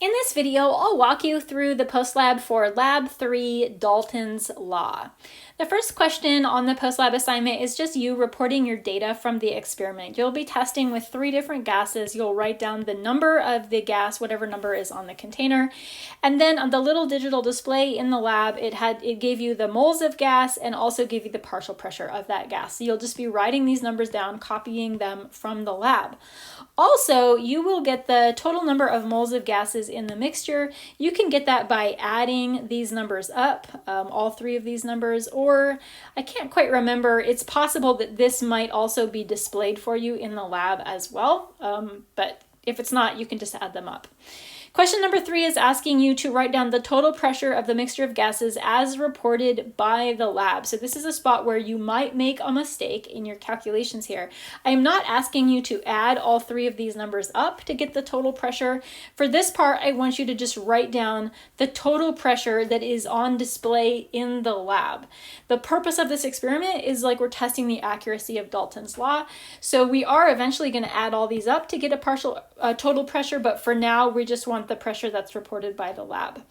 In this video, I'll walk you through the post-lab for Lab 3, Dalton's Law. The first question on the post-lab assignment is just you reporting your data from the experiment. You'll be testing with 3 different gases. You'll write down the number of the gas, whatever number is on the container. And then on the little digital display in the lab, it gave you the moles of gas and also gave you the partial pressure of that gas. So you'll just be writing these numbers down, copying them from the lab. Also, you will get the total number of moles of gases in the mixture. You can get that by adding these numbers up, all 3 of these numbers, or I can't quite remember. It's possible that this might also be displayed for you in the lab as well, but if it's not, you can just add them up. Question number 3 is asking you to write down the total pressure of the mixture of gases as reported by the lab. So this is a spot where you might make a mistake in your calculations here. I am not asking you to add all 3 of these numbers up to get the total pressure. For this part, I want you to just write down the total pressure that is on display in the lab. The purpose of this experiment is like we're testing the accuracy of Dalton's law. So we are eventually going to add all these up to get a total pressure, but for now, we just want the pressure that's reported by the lab.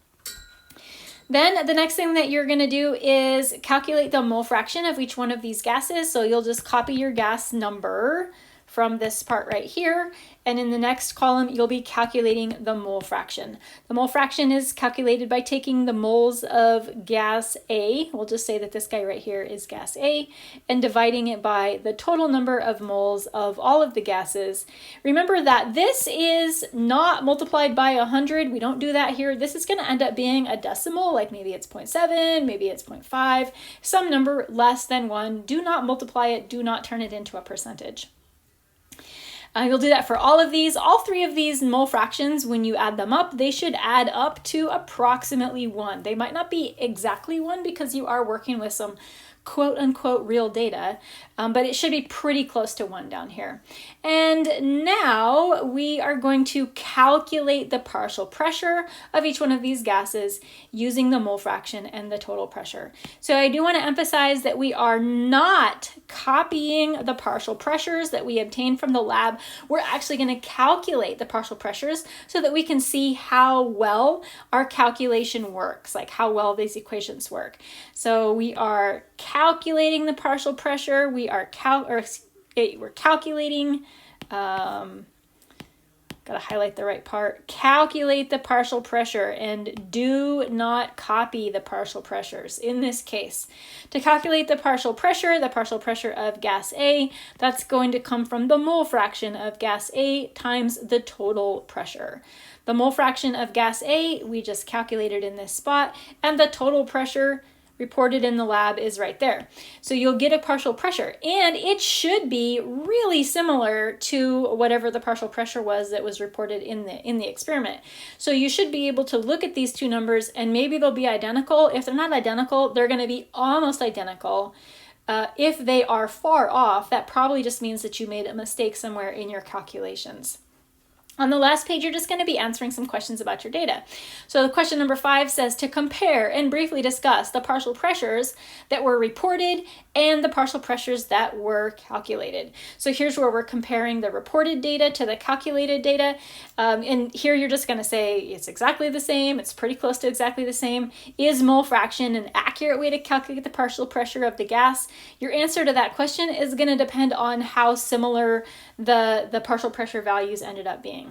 Then the next thing that you're going to do is calculate the mole fraction of each one of these gases. So you'll just copy your gas number from this part right here, and in the next column you'll be calculating the mole fraction. The mole fraction is calculated by taking the moles of gas A, we'll just say that this guy right here is gas A, and dividing it by the total number of moles of all of the gases. Remember that this is not multiplied by 100, we don't do that here. This is going to end up being a decimal, like maybe it's 0.7, maybe it's 0.5, some number less than 1. Do not multiply it, do not turn it into a percentage. You'll do that for all of these. All 3 of these mole fractions, when you add them up, they should add up to approximately 1. They might not be exactly 1 because you are working with some quote-unquote real data, but it should be pretty close to 1 down here. And now we are going to calculate the partial pressure of each one of these gases using the mole fraction and the total pressure. So I do want to emphasize that we are not copying the partial pressures that we obtained from the lab. We're actually going to calculate the partial pressures so that we can see how well our calculation works, like how well these equations work. So we are calculating the partial pressure. We're calculating, gotta highlight the right part, calculate the partial pressure, and do not copy the partial pressures in this case. To calculate the partial pressure of gas A, that's going to come from the mole fraction of gas A times the total pressure. The mole fraction of gas A, we just calculated in this spot, and the total pressure reported in the lab is right there. So you'll get a partial pressure, and it should be really similar to whatever the partial pressure was that was reported in the experiment. So you should be able to look at these 2 numbers and maybe they'll be identical. If they're not identical, they're going to be almost identical. If they are far off, that probably just means that you made a mistake somewhere in your calculations. On the last page, you're just going to be answering some questions about your data. So the question number 5 says to compare and briefly discuss the partial pressures that were reported and the partial pressures that were calculated. So here's where we're comparing the reported data to the calculated data. And here you're just going to say it's exactly the same. It's pretty close to exactly the same. Is mole fraction an accurate way to calculate the partial pressure of the gas? Your answer to that question is going to depend on how similar the partial pressure values ended up being.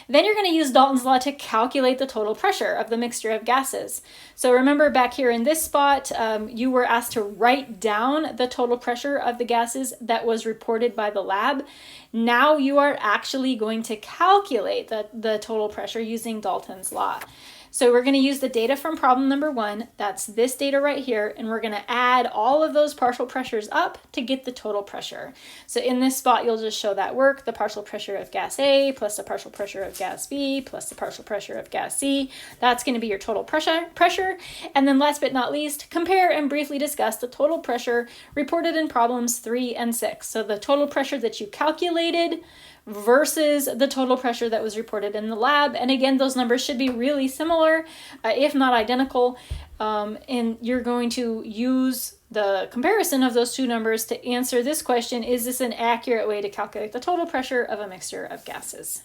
Then you're going to use Dalton's law to calculate the total pressure of the mixture of gases. So remember back here in this spot, you were asked to write down the total pressure of the gases that was reported by the lab. Now you are actually going to calculate the total pressure using Dalton's law. So we're going to use the data from problem number 1, that's this data right here, and we're going to add all of those partial pressures up to get the total pressure. So in this spot, you'll just show that work, the partial pressure of gas A plus the partial pressure of gas B plus the partial pressure of gas C. That's going to be your total pressure. And then last but not least, compare and briefly discuss the total pressure reported in problems 3 and 6. So the total pressure that you calculated versus the total pressure that was reported in the lab. And again, those numbers should be really similar, if not identical. And you're going to use the comparison of those 2 numbers to answer this question: is this an accurate way to calculate the total pressure of a mixture of gases?